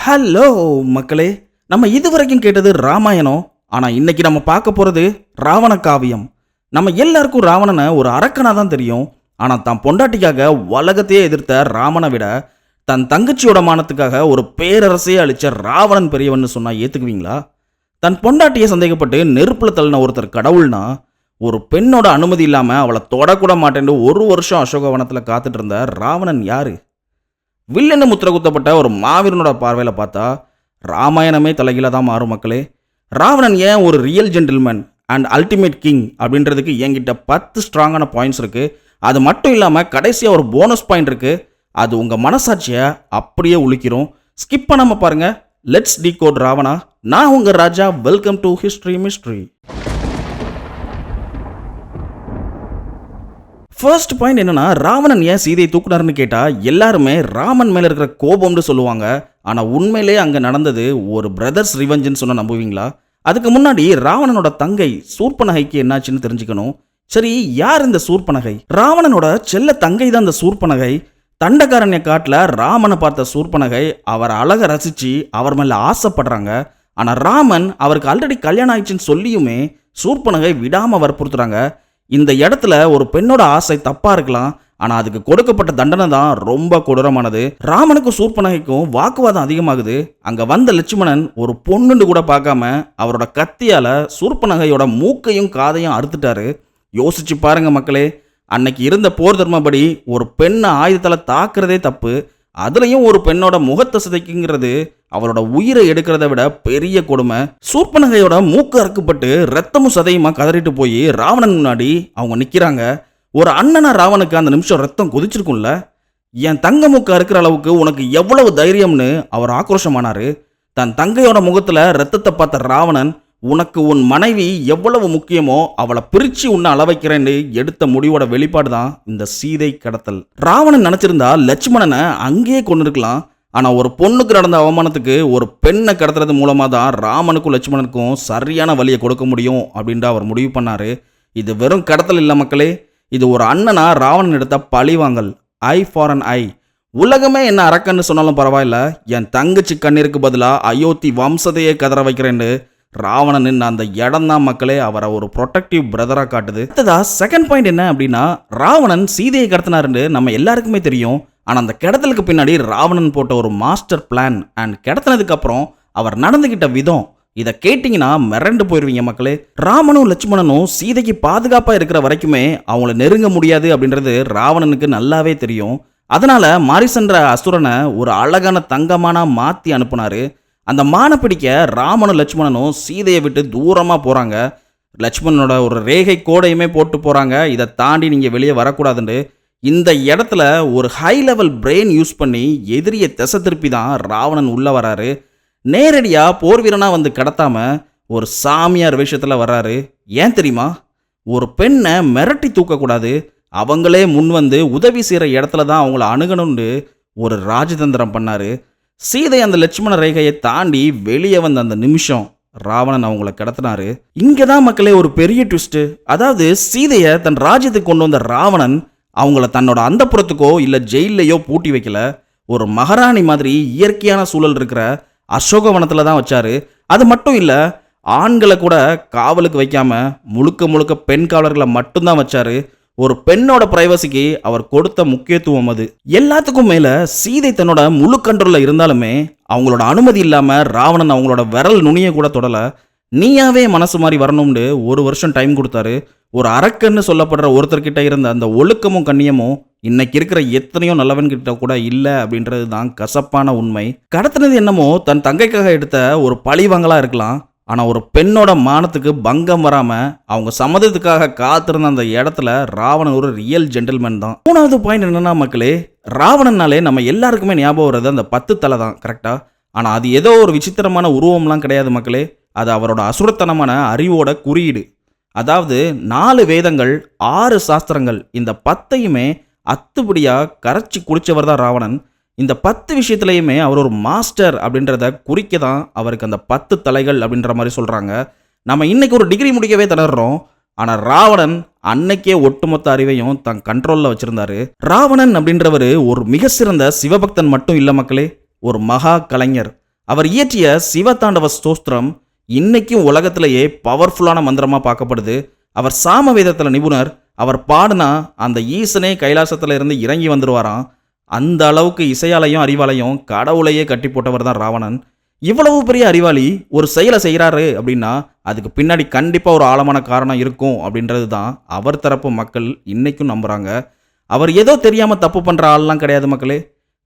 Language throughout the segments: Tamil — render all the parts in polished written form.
ஹலோ மக்களே, நம்ம இதுவரைக்கும் கேட்டது ராமாயணம். ஆனால் இன்னைக்கு நம்ம பார்க்க போகிறது ராவண காவியம். நம்ம எல்லாருக்கும் ராவணனை ஒரு அரக்கனாக தான் தெரியும். ஆனால் தான் பொண்டாட்டிக்காக உலகத்தையே எதிர்த்த ராமனை விட தன் தங்கச்சியோட மானத்துக்காக ஒரு பேரரசையே அழிச்ச ராவணன் பெரியவன் சொன்னால் ஏற்றுக்குவீங்களா? தன் பொண்டாட்டியை சந்தேகப்பட்டு நெருப்பில் தள்ளின ஒருத்தர் கடவுள்னா, ஒரு பெண்ணோட அனுமதி இல்லாமல் அவளை தொடக்கூட மாட்டேன்னு ஒரு வருஷம் அசோகவனத்தில் காத்துட்டு இருந்த ராவணன் யாரு? வில்லன்னு முத்திர குத்தப்பட்ட ஒரு மாவீரனோட பார்வையில் பார்த்தா ராமாயணமே தலைகீழ தான் மாறும் மக்களே. ராவணன் ஏன் ஒரு real gentleman and ultimate king அப்படின்றதுக்கு என்கிட்ட 10 ஸ்ட்ராங்கான பாயிண்ட்ஸ் இருக்குது. அது மட்டும் இல்லாமல் கடைசியாக ஒரு போனஸ் பாயிண்ட் இருக்குது. அது உங்கள் மனசாட்சியை அப்படியே உலுக்கிறோம். ஸ்கிப் பண்ணாமல் பாருங்கள். Let's decode Ravana. நான் உங்கள் Raja. Welcome to history mystery. First point என்னன்னா, ராவணன் ஏன் சீதையை தூக்குனார்னு கேட்டால் எல்லாருமே ராமன் மேலே இருக்கிற கோபம்னு சொல்லுவாங்க. ஆனால் உண்மையிலே அங்கே நடந்தது ஒரு பிரதர்ஸ் ரிவெஞ்சுன்னு சொன்ன நம்புவீங்களா? அதுக்கு முன்னாடி ராவணனோட தங்கை சூர்பனகைக்கு என்னாச்சுன்னு தெரிஞ்சுக்கணும். சரி, யார் இந்த சூர்பனகை? ராவணனோட செல்ல தங்கை தான் இந்த சூர்பனகை. தண்டகாரண்ய காட்டில் ராமனை பார்த்த சூர்பனகை அவர் அழகை ரசித்து அவர் மேலே ஆசைப்படுறாங்க. ஆனால் ராமன் அவருக்கு ஆல்ரெடி கல்யாணம் ஆயிடுச்சுன்னு சொல்லியுமே சூர்பனகை விடாமல் வற்புறுத்துறாங்க. இந்த இடத்துல ஒரு பெண்ணோட ஆசை தப்பா இருக்கலாம், ஆனா அதுக்கு கொடுக்கப்பட்ட தண்டனை தான் ரொம்ப கொடூரமானது. ராமனுக்கும் சூர்பனகைக்கும் வாக்குவாதம் அதிகமாகுது. அங்க வந்த லட்சுமணன் ஒரு பொண்ணுன்னு கூட பார்க்காம அவரோட கத்தியால சூர்பனகையோட மூக்கையும் காதையும் அறுத்துட்டாரு. யோசிச்சு பாருங்க மக்களே, அன்னைக்கு இருந்த போர் தர்மப்படி ஒரு பெண்ணை ஆயுதத்தால தாக்குறதே தப்பு. அதுலயும் ஒரு பெண்ணோட முகத்தை சிதைக்குங்கிறது அவளோட உயிரை எடுக்கிறத விட பெரிய கொடுமை. சூர்பனகையோட மூக்கு அறுக்கப்பட்டு ரத்தமும் சதையுமா கதறிட்டு போய் ராவணன் முன்னாடி அவங்க நிற்கிறாங்க. ஒரு அண்ணனா ராவனுக்கு அந்த நிமிஷம் ரத்தம் கொதிச்சிருக்கும்ல. என் தங்க மூக்கு அறுக்கிற அளவுக்கு உனக்கு எவ்வளவு தைரியம்னு அவர் ஆக்ரோஷமானாரு. தன் தங்கையோட முகத்துல ரத்தத்தை பார்த்த ராவணன், உனக்கு உன் மனைவி எவ்வளவு முக்கியமோ அவளை பிரிச்சு உன்னை அளவைக்கிறேன்னு எடுத்த முடிவோட வெளிப்பாடு தான் இந்த சீதை கடத்தல். ராவணன் நினைச்சிருந்தா லட்சுமணனை அங்கேயே கொண்டு இருக்கலாம். ஆனால் ஒரு பொண்ணுக்கு நடந்த அவமானத்துக்கு ஒரு பெண்ணை கடத்துறது மூலமாக தான் ராமனுக்கும் லட்சுமணனுக்கும் சரியான வழியை கொடுக்க முடியும் அப்படின்ட்டு அவர் முடிவு பண்ணார். இது வெறும் கடத்தல் இல்லை மக்களே, இது ஒரு அண்ணனா ராவணன் எடுத்த பழிவாங்கல். ஐ ஃபார் அன் ஐ. உலகமே என்ன அரக்கன்னு சொன்னாலும் பரவாயில்ல, என் தங்கச்சி கண்ணீருக்கு பதிலாக அயோத்தி வம்சத்தையே கதற வைக்கிறேன்னு ராவணன் அந்த இடம் தான் மக்களே அவரை ஒரு ப்ரொடெக்டிவ் பிரதராக காட்டுது. அடுத்ததா செகண்ட் பாயிண்ட் என்ன அப்படின்னா, ராவணன் சீதையை கடத்தினாருன்னு நம்ம எல்லாருக்குமே தெரியும். ஆனால் அந்த கிடத்தலுக்கு பின்னாடி ராவணன் போட்ட ஒரு மாஸ்டர் பிளான் அண்ட் கிடத்தினதுக்கு அப்புறம் அவர் நடந்துகிட்ட விதம், இதை கேட்டிங்கன்னா மிரண்டு போயிடுவீங்க மக்களே. ராமனும் லட்சுமணனும் சீதைக்கு பாதுகாப்பாக இருக்கிற வரைக்குமே அவங்கள நெருங்க முடியாது அப்படின்றது ராவணனுக்கு நல்லாவே தெரியும். அதனால மாரிசன்ற அசுரனை ஒரு அழகான தங்கமானா மாற்றி அனுப்புனாரு. அந்த மானை பிடிக்க ராமனும் லட்சுமணனும் சீதையை விட்டு தூரமாக போகிறாங்க. லட்சுமணனோட ஒரு ரேகை கோடையுமே போட்டு போகிறாங்க, இதை தாண்டி நீங்கள் வெளியே வரக்கூடாதுன்னு. இந்த இடத்துல ஒரு ஹை லெவல் பிரெயின் யூஸ் பண்ணி எதிரியை திசை திருப்பி தான் ராவணன் உள்ளே வராரு. நேரடியாக போர் வீரனாக வந்து கடத்தாம ஒரு சாமியார் விஷயத்தில் வர்றாரு. ஏன் தெரியுமா? ஒரு பெண்ணை மிரட்டி தூக்கக்கூடாது, அவங்களே முன் வந்து உதவி செய்கிற இடத்துல தான் அவங்கள அணுகணும்னு ஒரு ராஜதந்திரம் பண்ணார். சீதை அந்த லட்சுமண ரேகையை தாண்டி வெளியே வந்த அந்த நிமிஷம் ராவணன் அவங்கள கடத்தினாரு. இங்கே தான் மக்களே ஒரு பெரிய ட்விஸ்ட்டு. அதாவது சீதையை தன் ராஜ்யத்துக்கு கொண்டு வந்த ராவணன் அவங்கள தன்னோட அந்தப்புறத்துக்கோ இல்லை ஜெயிலையோ பூட்டி வைக்கல. ஒரு மகாராணி மாதிரி இயற்கையான சூழல் இருக்கிற அசோகவனத்தில் தான் வச்சாரு. அது மட்டும் இல்லை, ஆண்களை கூட காவலுக்கு வைக்காம முழுக்க முழுக்க பெண் காவலர்களை மட்டும்தான் வச்சாரு. ஒரு பெண்ணோட பிரைவசிக்கு அவர் கொடுத்த முக்கியத்துவம் அது. எல்லாத்துக்கும் மேல சீதை தன்னோட முழு கண்ட்ரோல்ல இருந்தாலுமே அவங்களோட அனுமதி இல்லாம ராவணன் அவங்களோட விரல் நுனிய கூட தொடல. நீயாவே மனசு மாதிரி வரணும்னு ஒரு வருஷம் டைம் கொடுத்தாரு. ஒரு அரக்கன்னு சொல்லப்படுற ஒருத்தர்கிட்ட இருந்த அந்த ஒழுக்கமும் கண்ணியமும் இன்னைக்கு இருக்கிற எத்தனையோ நல்லவன்கிட்ட கூட இல்லை அப்படின்றது தான் கசப்பான உண்மை. கடத்தினது என்னமோ தன் தங்கைக்காக எடுத்த ஒரு பழிவாங்கலா இருக்கலாம், ஆனால் ஒரு பெண்ணோட மானத்துக்கு பங்கம் வராமல் அவங்க சம்மதத்துக்காக காத்திருந்த அந்த இடத்துல ராவணன் ஒரு ரியல் ஜென்டில்மேன் தான். மூணாவது பாயிண்ட் என்னன்னா மக்களே, ராவணன்னாலே நம்ம எல்லாருக்குமே ஞாபகம் வர்றது அந்த 10 தலை தான், கரெக்டா? ஆனால் அது ஏதோ ஒரு விசித்திரமான உருவம்லாம் கிடையாது மக்களே. அது அவரோட அசுரத்தனமான அறிவோட குறியீடு. அதாவது 4 வேதங்கள் 6 சாஸ்திரங்கள், இந்த 10ஐயுமே அத்துப்படியாக கரைச்சி குடிச்சவர் தான் ராவணன். இந்த 10 விஷயத்துலையுமே அவர் ஒரு மாஸ்டர் அப்படின்றத குறிக்க தான் அவருக்கு அந்த 10 தலைகள் அப்படின்ற மாதிரி சொல்கிறாங்க. நம்ம இன்னைக்கு ஒரு டிகிரி முடிக்கவே திணறோம், ஆனால் ராவணன் அன்னைக்கே ஒட்டுமொத்த அறிவையும் தன் கண்ட்ரோலில் வச்சுருந்தாரு. ராவணன் அப்படின்றவர் ஒரு மிக சிறந்த சிவபக்தன் மட்டும் இல்லை மக்களே, ஒரு மகா கலைஞர். அவர் இயற்றிய சிவதாண்டவ ஸ்தோத்திரம் இன்னைக்கும் உலகத்திலேயே பவர்ஃபுல்லான மந்திரமா பார்க்கப்படுது. அவர் சாமவேதத்தில் நிபுணர். அவர் பாடுனா அந்த ஈசனே கைலாசத்துல இருந்து இறங்கி வந்துருவாராம். அந்த அளவுக்கு இசையாலையும் அறிவாலையும் கடவுளையே கட்டி போட்டவர் தான் ராவணன். இவ்வளவு பெரிய அறிவாளி ஒரு செயலை செய்கிறாரு அப்படின்னா அதுக்கு பின்னாடி கண்டிப்பாக ஒரு ஆழமான காரணம் இருக்கும் அப்படின்றது தான் அவர் தரப்பு மக்கள் இன்னைக்கும் நம்புகிறாங்க. அவர் ஏதோ தெரியாமல் தப்பு பண்ணுற ஆள்லாம் கிடையாது மக்களே.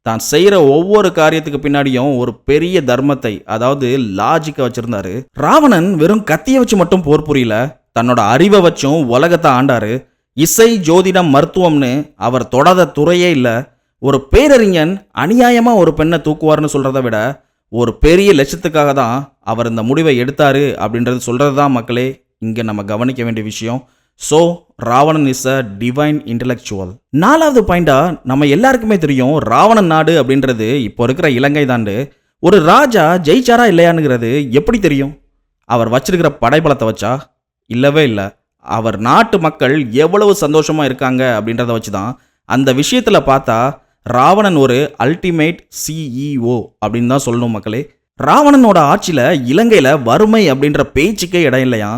தான் செய்கிற ஒவ்வொரு காரியத்துக்கு பின்னாடியும் ஒரு பெரிய தர்மத்தை, அதாவது லாஜிக்கை வச்சுருந்தாரு. ராவணன் வெறும் கத்தியை வச்சு மட்டும் போர் புரியல, தன்னோட அறிவை வச்சும் உலகத்தை ஆண்டாரு. இசை, ஜோதிடம், மருத்துவம்னு அவர் தொடாத துறையே இல்லை. ஒரு பேரறிஞன் அநியாயமாக ஒரு பெண்ணை தூக்குவார்னு சொல்கிறத விட ஒரு பெரிய லட்சத்துக்காக தான் அவர் இந்த முடிவை எடுத்தாரு அப்படின்றது சொல்கிறது தான் மக்களே இங்கே நம்ம கவனிக்க வேண்டிய விஷயம். So Ravanan is a divine intellectual. 4வது பாயிண்டாக நம்ம எல்லாருக்குமே தெரியும், ராவணன் நாடு அப்படின்றது இப்போ இருக்கிற இலங்கை தாண்டு. ஒரு ராஜா ஜெயிச்சாரா இல்லையானுங்கிறது எப்படி தெரியும்? அவர் வச்சிருக்கிற படைபலத்தை வச்சா? இல்லவே இல்லை. அவர் நாட்டு மக்கள் எவ்வளவு சந்தோஷமாக இருக்காங்க அப்படின்றத வச்சு தான். அந்த விஷயத்தில் பார்த்தா ராவணன் ஒரு அல்டிமேட் சிஇஓ அப்படின்னு தான் சொல்லணும் மக்களே. ராவணனோட ஆட்சியில் இலங்கையில் வறுமை அப்படின்ற பேச்சுக்கே இடம் இல்லையா.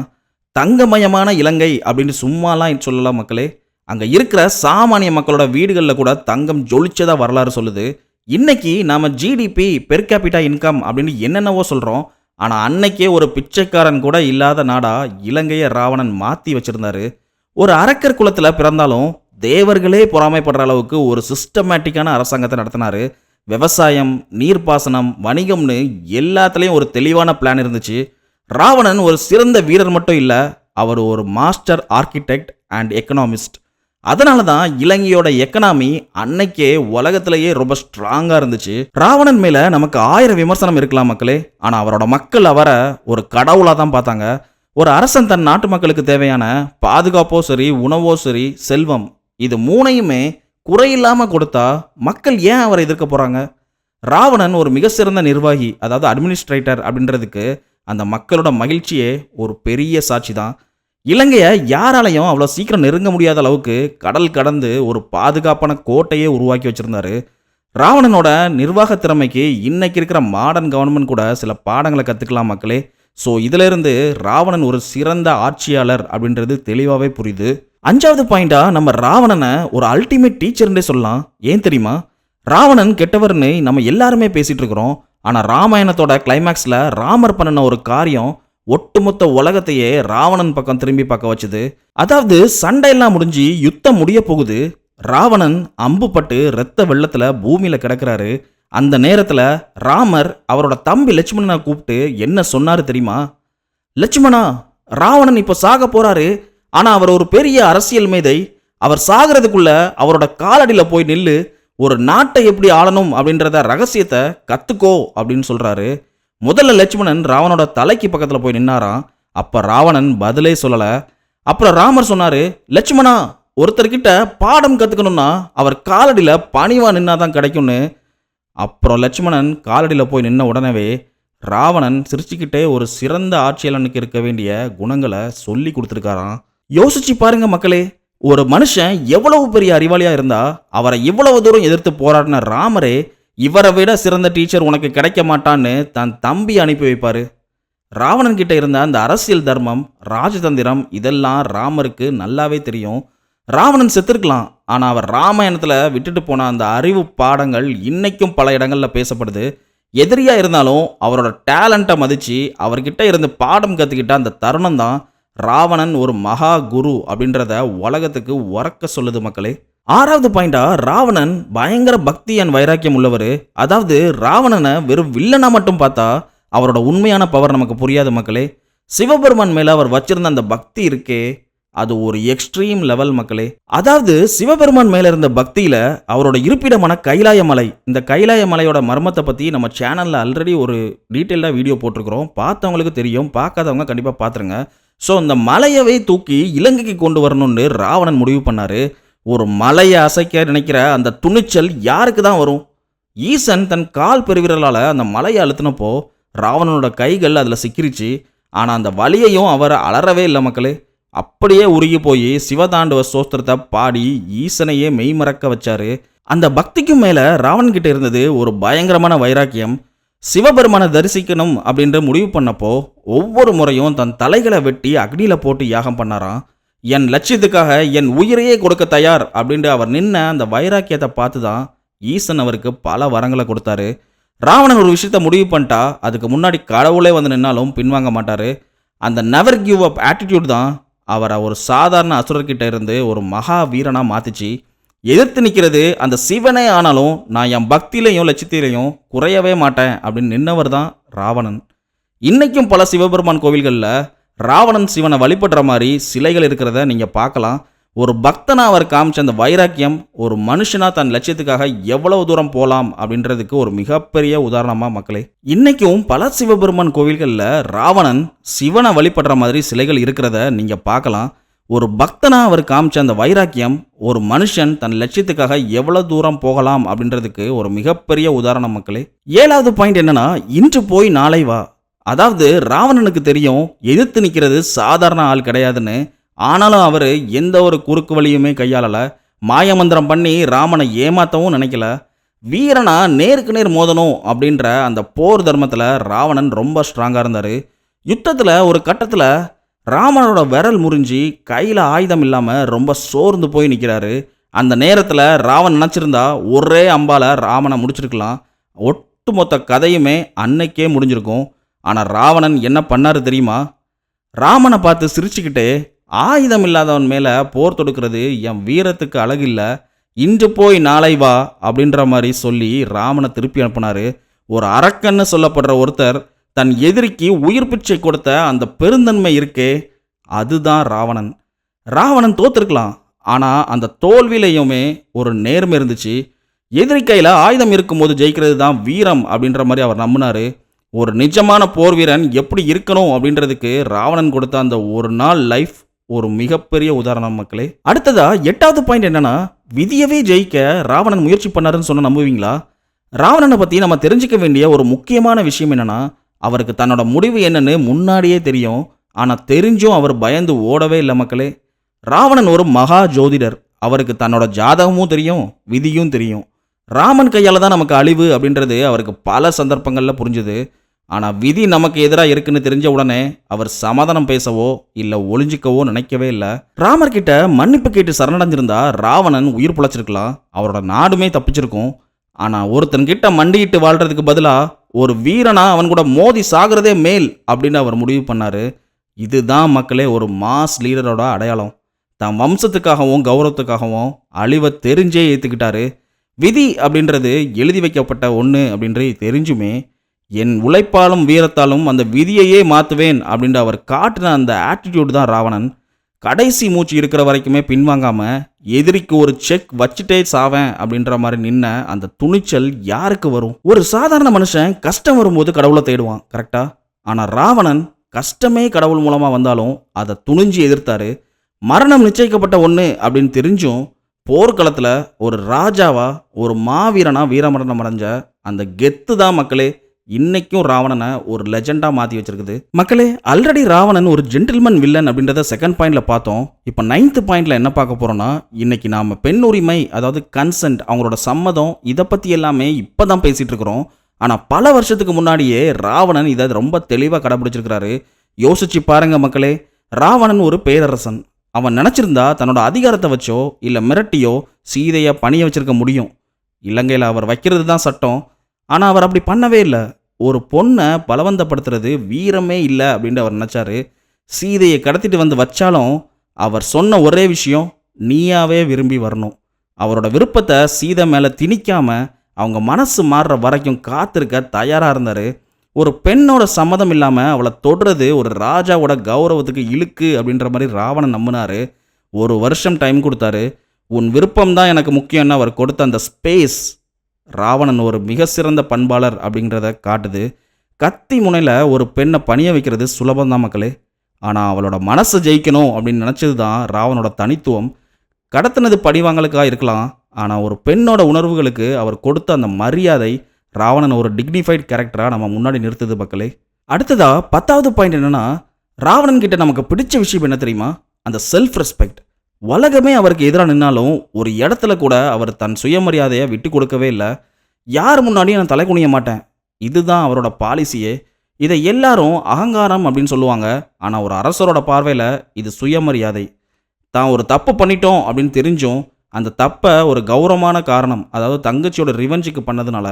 தங்கமயமான இலங்கை அப்படின்னு சும்மாலாம் சொல்லலாம் மக்களே. அங்கே இருக்கிற சாமானிய மக்களோட வீடுகளில் கூட தங்கம் ஜொலிச்சதா வரலாறு சொல்லுது. இன்னைக்கு நாம் ஜிடிபி, பெர் கேபிட்டா இன்கம் அப்படின்னு என்னென்னவோ சொல்கிறோம். ஆனால் அன்னைக்கே ஒரு பிச்சைக்காரன் கூட இல்லாத நாடா இலங்கையை ராவணன் மாற்றி வச்சிருந்தாரு. ஒரு அரக்கர் குலத்தில் பிறந்தாலும் தேவர்களே பொறாமைப்படுற அளவுக்கு ஒரு சிஸ்டமேட்டிக்கான அரசாங்கத்தை நடத்தினாரு. விவசாயம், நீர்ப்பாசனம், வணிகம்னு எல்லாத்துலேயும் ஒரு தெளிவான பிளான் இருந்துச்சு. ராவணன் ஒரு சிறந்த வீரர் மட்டும் இல்லை, அவர் ஒரு மாஸ்டர் ஆர்கிடெக்ட் அண்ட் எக்கனாமிஸ்ட். அதனால தான் இலங்கையோட எக்கனாமி அன்னைக்கே உலகத்திலேயே ரொம்ப ஸ்ட்ராங்காக இருந்துச்சு. ராவணன் மேலே நமக்கு 1000 விமர்சனம் இருக்கலாம் மக்களே. ஆனால் அவரோட மக்கள் அவரை ஒரு கடவுளாக தான் பார்த்தாங்க. ஒரு அரசன் தன் நாட்டு மக்களுக்கு தேவையான பாதுகாப்போ சரி, உணவோ சரி, செல்வம், இது 3யுமே குறையில்லாமல் கொடுத்தா மக்கள் ஏன் அவரை எதிர்க்க போகிறாங்க? ராவணன் ஒரு மிக சிறந்த நிர்வாகி, அதாவது அட்மினிஸ்ட்ரேட்டர் அப்படின்றதுக்கு அந்த மக்களோட மகிழ்ச்சியே ஒரு பெரிய சாட்சி தான். இலங்கையை யாராலையும் அவ்வளோ சீக்கிரம் நெருங்க முடியாத அளவுக்கு கடல் கடந்து ஒரு பாதுகாப்பான கோட்டையே உருவாக்கி வச்சுருந்தாரு. ராவணனோட நிர்வாக திறமைக்கு இன்னைக்கு இருக்கிற மாடர்ன் கவர்மெண்ட் கூட சில பாடங்களை கற்றுக்கலாம் மக்களே. ஸோ இதிலிருந்து ராவணன் ஒரு சிறந்த ஆட்சியாளர் அப்படின்றது தெளிவாகவே புரியுது. 5வது பாயிண்டா நம்ம ராவணனை ஒரு அல்டிமேட் டீச்சர்னே சொல்லலாம். ஏன் தெரியுமா? ராவணன் கெட்டவர்னு நம்ம எல்லாருமே பேசிகிட்டு இருக்கிறோம். ஆனால் ராமாயணத்தோட கிளைமேக்ஸில் ராமர் பண்ணின ஒரு காரியம் ஒட்டுமொத்த உலகத்தையே ராவணன் பக்கம் திரும்பி பார்க்க வச்சுது. அதாவது சண்டையெல்லாம் முடிஞ்சு யுத்தம் முடிய போகுது. ராவணன் அம்பு பட்டு இரத்த வெள்ளத்தில் பூமியில் கிடக்கிறாரு. அந்த நேரத்தில் ராமர் அவரோட தம்பி லட்சுமணனை கூப்பிட்டு என்ன சொன்னார் தெரியுமா? லட்சுமணா, ராவணன் இப்போ சாக போறாரு. ஆனால் அவர் ஒரு பெரிய அரசியல் மேதை. அவர் சாகிறதுக்குள்ள அவரோட காலடியில் போய் நில்லு, ஒரு நாட்டை எப்படி ஆளணும் அப்படின்றத ரகசியத்தை கற்றுக்கோ அப்படின்னு சொல்கிறாரு. முதல்ல லட்சுமணன் ராவனோட தலைக்கு பக்கத்தில் போய் நின்னாராம். அப்போ ராவணன் பதிலே சொல்லலை. அப்புறம் ராமர் சொன்னார், லட்சுமணா, ஒருத்தர்கிட்ட பாடம் கற்றுக்கணும்னா அவர் காலடியில் பணிவாக நின்னாதான் கிடைக்கும்னு. அப்புறம் லட்சுமணன் காலடியில் போய் நின்ன உடனே ராவணன் சிரிச்சுக்கிட்டே ஒரு சிறந்த ஆட்சியாளனுக்கு இருக்க வேண்டிய குணங்களை சொல்லி கொடுத்துருக்காராம். யோசிச்சு பாருங்க மக்களே, ஒரு மனுஷன் எவ்வளவு பெரிய அறிவாளியாக இருந்தா அவரை இவ்வளவு தூரம் எதிர்த்து போராடின ராமரே இவரை விட சிறந்த டீச்சர் உனக்கு கிடைக்க மாட்டான்னு தன் தம்பி அனுப்பி வைப்பார். ராவணன் கிட்ட இருந்த அந்த அரசியல் தர்மம், ராஜதந்திரம் இதெல்லாம் ராமருக்கு நல்லாவே தெரியும். ராவணன் செத்துருக்கலாம், ஆனால் அவர் ராமாயணத்தில் விட்டுட்டு போன அந்த அறிவு பாடங்கள் இன்னைக்கும் பல இடங்களில் பேசப்படுது. எதிரியாக இருந்தாலும் அவரோட டேலண்ட்டை மதித்து அவர்கிட்ட இருந்து பாடம் கற்றுக்கிட்ட அந்த தருணம் தான் ராவணன் ஒரு மகா குரு அப்படின்றத உலகத்துக்கு உறக்க சொல்லுது மக்களே. 6வது பாயிண்டா, ராவணன் பயங்கர பக்தி அண்ட் வைராக்கியம் உள்ளவர். அதாவது ராவணனை வெறும் வில்லனா மட்டும் பார்த்தா அவரோட உண்மையான பவர் நமக்கு புரியாது மக்களே. சிவபெருமான் மேலே அவர் வச்சிருந்த அந்த பக்தி இருக்கே, அது ஒரு எக்ஸ்ட்ரீம் லெவல் மக்களே. அதாவது சிவபெருமான் மேலே இருந்த பக்தியில் அவரோட இருப்பிடமான கைலாய மலை, இந்த கைலாய மலையோட மர்மத்தை பற்றி நம்ம சேனலில் ஆல்ரெடி ஒரு டீட்டெயிலாக வீடியோ போட்டிருக்கிறோம். பார்த்தவங்களுக்கு தெரியும், பார்க்காதவங்க கண்டிப்பாக பார்த்துருங்க. ஸோ இந்த மலையவே தூக்கி இலங்கைக்கு கொண்டு வரணும்னு ராவணன் முடிவு பண்ணார். ஒரு மலையை அசைக்க நினைக்கிற அந்த துணிச்சல் யாருக்கு தான் வரும்? ஈசன் தன் கால் பெருவிரலால் அந்த மலையை அழுத்தினப்போ ராவணனோட கைகள் அதில் சிக்கிரிச்சு. ஆனால் அந்த வலியையும் அவர் அலறவே இல்லை மக்களே. அப்படியே உருகி போய் சிவதாண்டவ ஸ்தோத்திரத்தை பாடி ஈசனையே மெய்மறக்க வச்சாரு. அந்த பக்திக்கும் மேலே ராவணன் கிட்ட இருந்தது ஒரு பயங்கரமான வைராக்கியம். சிவபெருமானை தரிசிக்கணும் அப்படின்ற முடிவு பண்ணப்போ ஒவ்வொரு முறையும் தன் தலைகளை வெட்டி அக்னியில போட்டு யாகம் பண்ணாராம். என் லட்சியத்துக்காக என் உயிரையே கொடுக்க தயார் அப்படின்ட்டு அவர் நின்ன அந்த வைராக்கியத்தை பார்த்து தான் ஈசன் அவருக்கு பல வரங்களை கொடுத்தாரு. ராவணன் ஒரு விஷயத்த முடிவு பண்ணிட்டா அதுக்கு முன்னாடி கடவுளே வந்து நின்னாலும் பின்வாங்க மாட்டாரு. அந்த நெவர் கிவ் அப் ஆட்டிடியூட் தான் அவரை ஒரு சாதாரண அசுரர்கிட்ட இருந்து ஒரு மகா வீரனா மாத்திச்சு. எதிர்த்து நிற்கிறது அந்த சிவனே ஆனாலும் நான் என் பக்தியிலையும் லட்சியத்திலையும் குறையவே மாட்டேன் அப்படின்னு நின்னவர் தான் ராவணன். இன்னைக்கும் பல சிவபெருமான் கோவில்களில் ராவணன் சிவனை வழிபடுற மாதிரி சிலைகள் இருக்கிறத நீங்கள் பார்க்கலாம். ஒரு பக்தனா அவர் காமிச்ச அந்த வைராக்கியம் ஒரு மனுஷனா தன் லட்சியத்துக்காக எவ்வளவு தூரம் போகலாம் அப்படின்றதுக்கு ஒரு மிகப்பெரிய உதாரணமாக மக்களே. இன்னைக்கும் பல சிவபெருமான் கோவில்களில் ராவணன் சிவனை வழிபடுற மாதிரி சிலைகள் இருக்கிறத நீங்கள் பார்க்கலாம். ஒரு பக்தனா அவர் காமிச்ச அந்த வைராக்கியம் ஒரு மனுஷன் தன் லட்சியத்துக்காக எவ்வளவு தூரம் போகலாம் அப்படின்றதுக்கு ஒரு மிகப்பெரிய உதாரணம் மக்களே. 7வது பாயிண்ட் என்னன்னா, இன்று போய் நாளை வா. அதாவது ராவணனுக்கு தெரியும் எதிர்த்து நிற்கிறது சாதாரண ஆள் கிடையாதுன்னு. ஆனாலும் அவர் எந்த ஒரு குறுக்கு வழியுமே கையாளலை. மாயமந்திரம் பண்ணி ராமனை ஏமாற்றவும் நினைக்கல. வீரனா நேருக்கு நேர் மோதணும் அப்படின்ற அந்த போர் தர்மத்தில் ராவணன் ரொம்ப ஸ்ட்ராங்காக இருந்தார். யுத்தத்தில் ஒரு கட்டத்தில் ராமனோட விரல் முறிஞ்சி கையில் ஆயுதம் இல்லாமல் ரொம்ப சோர்ந்து போய் நிற்கிறாரு. அந்த நேரத்தில் ராவன் நினச்சிருந்தா ஒரே அம்பால் ராமனை முடிச்சிருக்கலாம். ஒட்டுமொத்த கதையுமே அன்னைக்கே முடிஞ்சிருக்கும். ஆனால் ராவணன் என்ன பண்ணாரு தெரியுமா? ராமனை பார்த்து சிரிச்சுக்கிட்டே, ஆயுதம் இல்லாதவன் மேலே போர் தொடுக்கிறது என் வீரத்துக்கு அழகில்லை, இன்று போய் நாளை வா அப்படின்ற மாதிரி சொல்லி ராமனை திருப்பி அனுப்பினார். ஒரு அரக்கன்னு சொல்லப்படுற ஒருத்தர் தன் எதிரிக்கு உயிர் பிச்சை கொடுத்த அந்த பெருந்தன்மை இருக்கே, அதுதான் ராவணன். ராவணன் தோத்துருக்கலாம், ஆனால் அந்த தோல்வியிலையுமே ஒரு நேர்மை இருந்துச்சு. எதிரி கையில் ஆயுதம் இருக்கும்போது ஜெயிக்கிறது தான் வீரம் அப்படின்ற மாதிரி அவர் நம்பினார். ஒரு நிஜமான போர் வீரன் எப்படி இருக்கணும் அப்படின்றதுக்கு ராவணன் கொடுத்த அந்த ஒரு நாள் லைஃப் ஒரு மிகப்பெரிய உதாரணம் மக்களே. அடுத்ததா 8வது பாயிண்ட் என்னன்னா, விதியவே ஜெயிக்க ராவணன் முயற்சி பண்ணாருன்னு சொன்ன நம்புவீங்களா? ராவணனை பற்றி நம்ம தெரிஞ்சுக்க வேண்டிய ஒரு முக்கியமான விஷயம் என்னன்னா, அவருக்கு தன்னோட முடிவு என்னன்னு முன்னாடியே தெரியும். ஆனால் தெரிஞ்சும் அவர் பயந்து ஓடவே இல்லை மக்களே. ராவணன் ஒரு மகா ஜோதிடர். அவருக்கு தன்னோட ஜாதகமும் தெரியும், விதியும் தெரியும். ராமன் கையால் தான் நமக்கு அழிவு அப்படின்றது அவருக்கு பல சந்தர்ப்பங்களில் புரிஞ்சுது. ஆனால் விதி நமக்கு எதிராக இருக்குன்னு தெரிஞ்ச உடனே அவர் சமாதானம் பேசவோ இல்லை ஒளிஞ்சிக்கவோ நினைக்கவே இல்லை. ராமர்கிட்ட மன்னிப்பு கேட்டு சரணடைஞ்சிருந்தா ராவணன் உயிர் பிழைச்சிருக்கலாம், அவரோட நாடுமே தப்பிச்சிருக்கும். ஆனால் ஒருத்தன்கிட்ட மண்டியிட்டு வாழ்கிறதுக்கு பதிலாக ஒரு வீரனா அவன் கூட மோதி சாகிறதே மேல் அப்படின்னு அவர் முடிவு பண்ணார். இதுதான் மக்களே ஒரு மாஸ் லீடரோட அடையாளம். தன் வம்சத்துக்காகவும் கௌரவத்துக்காகவும் அழிவை தெரிஞ்சே ஏற்றுக்கிட்டாரு. விதி அப்படின்றது எழுதி வைக்கப்பட்ட ஒன்று அப்படின்றது தெரிஞ்சுமே, என் உழைப்பாலும் வீரத்தாலும் அந்த விதியையே மாற்றுவேன் அப்படின்ற அவர் காட்டின அந்த ஆட்டிடியூட் தான் ராவணன். கடைசி மூச்சு இருக்கிற வரைக்குமே பின்வாங்காமல் எதிரிக்கு ஒரு செக் வச்சுட்டே சாவேன் அப்படின்ற மாதிரி நின்ன அந்த துணிச்சல் யாருக்கு வரும்? ஒரு சாதாரண மனுஷன் கஷ்டம் வரும்போது கடவுளை தேடுவான், கரெக்டா? ஆனால் ராவணன் கஷ்டமே கடவுள் மூலமாக வந்தாலும் அதை துணிஞ்சு எதிர்த்தாரு. மரணம் நிச்சயிக்கப்பட்ட ஒன்று அப்படின்னு தெரிஞ்சும் போர்க்களத்தில் ஒரு ராஜாவா ஒரு மாவீரனா வீரமரணம் அடைஞ்ச அந்த கெத்து தான் மக்களே இன்னைக்கும் ராவணனை ஒரு லெஜெண்டாக மாற்றி வச்சிருக்குது. மக்களே, ஆல்ரெடி ராவணன் ஒரு ஜென்டில்மன் வில்லன் அப்படின்றத செகண்ட் பாயிண்ட்ல பார்த்தோம். இப்போ 9th பாயிண்ட்ல என்ன பார்க்க போறோம்னா, இன்னைக்கு நாம பெண் உரிமை, அதாவது கன்சென்ட், அவங்களோட சம்மதம், இதை பற்றி எல்லாமே இப்போ தான் பேசிட்டு இருக்கிறோம். ஆனால் பல வருஷத்துக்கு முன்னாடியே ராவணன் இதை ரொம்ப தெளிவாக கடைபிடிச்சிருக்கிறாரு. யோசிச்சு பாருங்க மக்களே, ராவணன் ஒரு பேரரசன். அவன் நினச்சிருந்தா தன்னோட அதிகாரத்தை வச்சோ இல்லை மிரட்டியோ சீதையை பணிய வச்சிருக்க முடியும். இலங்கையில் அவர் வைக்கிறது தான் சட்டம். ஆனால் அவர் அப்படி பண்ணவே இல்லை. ஒரு பொண்ணை பலவந்தப்படுத்துறது வீரமே இல்லை அப்படின்னு அவர் நினச்சாரு. சீதையை கடத்திட்டு வந்து வச்சாலும் அவர் சொன்ன ஒரே விஷயம், நீயாவே விரும்பி வரணும். அவரோட விருப்பத்தை சீதை மேலே திணிக்காம அவங்க மனசு மாறுற வரைக்கும் காத்திருக்க தயாராக இருந்தார். ஒரு பெண்ணோட சம்மதம் இல்லாமல் அவளை தொடுறது ஒரு ராஜாவோட கௌரவத்துக்கு இழுக்கு அப்படின்ற மாதிரி ராவணன் நம்பினார். 1 வருஷம் டைம் கொடுத்தாரு. உன் விருப்பம் தான் எனக்கு முக்கியம்னு அவர் கொடுத்த அந்த ஸ்பேஸ் ராவணன் ஒரு மிக சிறந்த பண்பாளர் அப்படிங்கிறத காட்டுது. கத்தி முனையில் ஒரு பெண்ணை பணிய வைக்கிறது சுலபந்தான் மக்களே. ஆனால் அவளோட மனசை ஜெயிக்கணும் அப்படின்னு நினச்சது தான் ராவனோட தனித்துவம். கடத்தினது படிவாங்களுக்காக இருக்கலாம், ஆனால் ஒரு பெண்ணோட உணர்வுகளுக்கு அவர் கொடுத்த அந்த மரியாதை ராவணன் ஒரு டிக்னிஃபைட் கேரக்டராக நம்ம முன்னாடி நிறுத்துது மக்களே. அடுத்ததா 10வது பாயிண்ட் என்னன்னா, ராவணன் கிட்ட நமக்கு பிடிச்ச விஷயம் என்ன தெரியுமா? அந்த செல்ஃப் ரெஸ்பெக்ட். உலகமே அவருக்கு எதிராக நின்னாலும் ஒரு இடத்துல கூட அவர் தன் சுயமரியாதையை விட்டு கொடுக்கவே இல்லை. யார் முன்னாடியும் நான் தலை குனிய மாட்டேன், இதுதான் அவரோட பாலிசியே. இதை எல்லாரும் அகங்காரம் அப்படின்னு சொல்லுவாங்க. ஆனால் ஒரு அரசரோட பார்வையில் இது சுயமரியாதை. தான் ஒரு தப்பு பண்ணிட்டோம் அப்படின்னு தெரிஞ்சும் அந்த தப்பை ஒரு கௌரவமான காரணம், அதாவது தங்கச்சியோட ரிவெஞ்சுக்கு பண்ணதுனால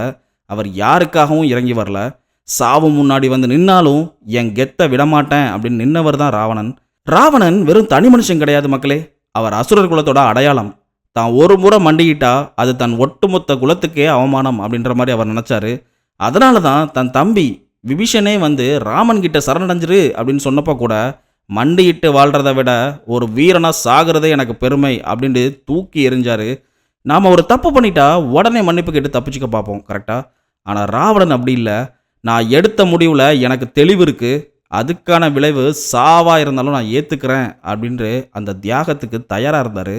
அவர் யாருக்காகவும் இறங்கி வரல. சாவு முன்னாடி வந்து நின்னாலும் என் கெத்தை விடமாட்டேன் அப்படின்னு நின்னவர் தான் ராவணன். ராவணன் வெறும் தனி மனுஷன் கிடையாது மக்களே, அவர் அசுரர் குலத்தோட அடையாளம். தான் ஒரு முறை மண்டிக்கிட்டா அது தன் ஒட்டுமொத்த குலத்துக்கே அவமானம் அப்படின்ற மாதிரி அவர் நினச்சாரு. அதனால தான் தன் தம்பி விபீஷனே வந்து ராமன் கிட்ட சரணடைஞ்சிரு அப்படின்னு சொன்னப்போ கூட மண்டியிட்டு வாழ்கிறத விட ஒரு வீரனா சாகிறதே எனக்கு பெருமை அப்படின்ட்டு தூக்கி எறிஞ்சாரு. நாம் ஒரு தப்பு பண்ணிட்டா உடனே மன்னிப்பு கேட்டு தப்பிச்சுக்க பார்ப்போம், கரெக்டாக? ஆனால் ராவணன் அப்படி இல்லை. நான் எடுத்த முடிவில் எனக்கு தெளிவு இருக்குது, அதுக்கான விளைவு சாவாக இருந்தாலும் நான் ஏற்றுக்கிறேன் அப்படின்ட்டு அந்த தியாகத்துக்கு தயாராக இருந்தார்.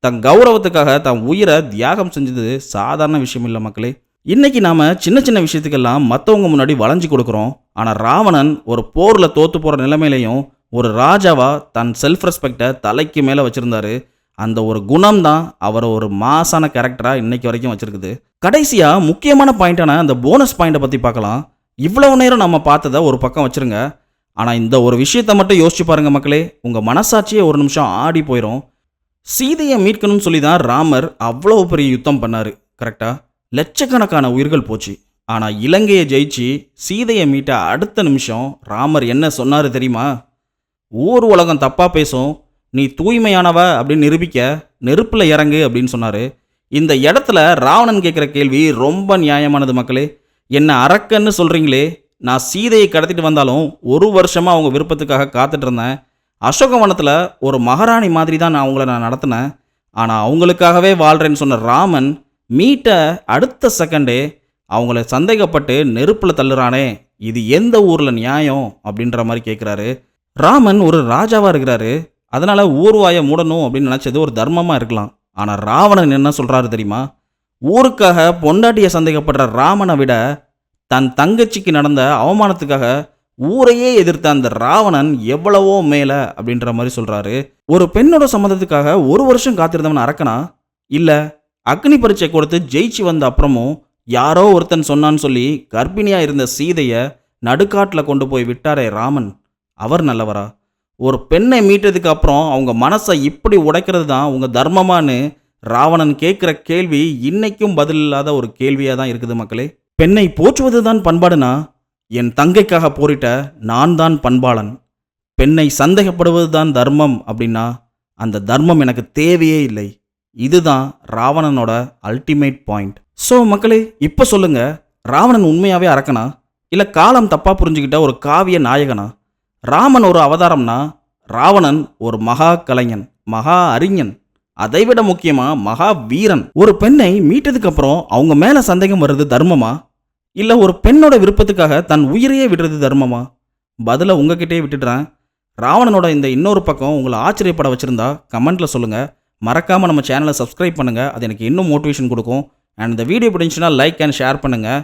தன் கௌரவத்துக்காக தன் உயிரை தியாகம் செஞ்சது சாதாரண விஷயம் இல்லை மக்களே. இன்றைக்கி நாம் சின்ன சின்ன விஷயத்துக்கெல்லாம் மற்றவங்க முன்னாடி வளைஞ்சு கொடுக்குறோம். ஆனால் ராவணன் ஒரு போரில் தோற்று போகிற நிலைமையிலையும் ஒரு ராஜாவாக தன் செல்ஃப் ரெஸ்பெக்டை தலைக்கு மேலே வச்சுருந்தாரு. அந்த ஒரு குணம் தான் அவரை ஒரு மாசான கேரக்டராக இன்னைக்கு வரைக்கும் வச்சுருக்குது. கடைசியாக முக்கியமான பாயிண்டான அந்த போனஸ் பாயிண்ட்டை பற்றி பார்க்கலாம். இவ்வளவு நேரம் நம்ம பார்த்ததை ஒரு பக்கம் வச்சுருங்க. ஆனால் இந்த ஒரு விஷயத்தை மட்டும் யோசிச்சு பாருங்கள் மக்களே, உங்கள் மனசாட்சியே ஒரு நிமிஷம் ஆடி போயிடும். சீதையை மீட்கணும்னு சொல்லி தான் ராமர் அவ்வளோ பெரிய யுத்தம் பண்ணார், கரெக்டாக? லட்சக்கணக்கான உயிர்கள் போச்சு. ஆனால் இலங்கையை ஜெயிச்சு சீதையை மீட்ட அடுத்த நிமிஷம் ராமர் என்ன சொன்னார் தெரியுமா? ஊர் உலகம் தப்பாக பேசும், நீ தூய்மையானவ அப்படின்னு நிரூபிக்க நெருப்பில் இறங்கு அப்படின்னு சொன்னார். இந்த இடத்துல ராவணன் கேட்குற கேள்வி ரொம்ப நியாயமானது மக்களே. என்ன அரக்கன்னு சொல்கிறீங்களே, நான் சீதையை கடத்திட்டு வந்தாலும் ஒரு வருஷமாக அவங்க விருப்பத்துக்காக காத்துட்டு இருந்தேன். அசோகவனத்தில் ஒரு மகாராணி மாதிரி தான் நான் நடத்தினேன். ஆனால் அவங்களுக்காகவே வாழ்கிறேன்னு சொன்ன ராமன் மீட்ட அடுத்த செகண்டே அவங்கள சந்தேகப்பட்டு நெருப்பில் தள்ளுறானே, இது எந்த ஊரில் நியாயம் அப்படின்ற மாதிரி கேட்குறாரு. ராமன் ஒரு ராஜாவாக இருக்கிறாரு, அதனால் ஊர்வாயை மூடணும் அப்படின்னு நினச்சது ஒரு தர்மமாக இருக்கலாம். ஆனால் ராவணன் என்ன சொல்கிறாரு தெரியுமா? ஊருக்காக பொண்டாட்டியை சந்தேகப்படுற ராமனை விட தன் தங்கச்சிக்கு நடந்த அவமானத்துக்காக ஊரையே எதிர்த்த அந்த ராவணன் எவ்வளவோ மேலே அப்படின்ற மாதிரி சொல்கிறாரு. ஒரு பெண்ணோட சம்மந்தத்துக்காக ஒரு வருஷம் காத்திருந்தவன் அரக்கனா? இல்லை, அக்னி பரீட்சை கொடுத்து ஜெயிச்சு வந்த அப்புறமும் யாரோ ஒருத்தன் சொன்னான்னு சொல்லி கர்ப்பிணியாக இருந்த சீதையை நடுக்காட்டில் கொண்டு போய் விட்டாரே ராமன், அவர் நல்லவரா? ஒரு பெண்ணை மீட்டதுக்கு அப்புறம் அவங்க மனசை இப்படி உடைக்கிறது தான் உங்கள் தர்மமானு ராவணன் கேட்குற கேள்வி இன்னைக்கும் பதில் இல்லாத ஒரு கேள்வியாக தான் இருக்குது மக்களே. பெண்ணை போற்றுவது தான் பண்பாடுனா என் தங்கைக்காக போரிட்ட நான் தான் பண்பாளன். பெண்ணை சந்தேகப்படுவது தான் தர்மம் அப்படின்னா அந்த தர்மம் எனக்கு தேவையே இல்லை. இதுதான் ராவணனோட அல்டிமேட் பாயிண்ட். ஸோ மக்களே, இப்போ சொல்லுங்க, ராவணன் உண்மையாகவே அரக்கனா இல்லை காலம் தப்பாக புரிஞ்சுக்கிட்ட ஒரு காவிய நாயகனா? ராமன் ஒரு அவதாரம்னா ராவணன் ஒரு மகா கலைஞன், மகா அறிஞன், அதைவிட முக்கியமாக மகா வீரன். ஒரு பெண்ணை மீட்டதுக்கு அப்புறம் அவங்க மேலே சந்தேகம் வர்றது தர்மமா? இல்லை ஒரு பெண்ணோட விருப்பத்துக்காக தன் உயிரையே விடுறது தர்மமா? பதிலை உங்ககிட்டே விட்டுடுறேன். ராவணனோட இந்த இன்னொரு பக்கம் உங்களை ஆச்சரியப்பட வச்சுருந்தா கமெண்ட்டில் சொல்லுங்கள். மறக்காமல் நம்ம சேனலை சப்ஸ்கிரைப் பண்ணுங்கள், அது எனக்கு இன்னும் மோட்டிவேஷன் கொடுக்கும். அண்ட் இந்த வீடியோ பிடிச்சுன்னா லைக் அண்ட் ஷேர் பண்ணுங்கள்.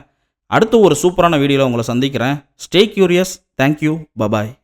அடுத்து ஒரு சூப்பரான வீடியோவில் உங்களை சந்திக்கிறேன். Stay curious. தேங்க்யூ. பபாய்.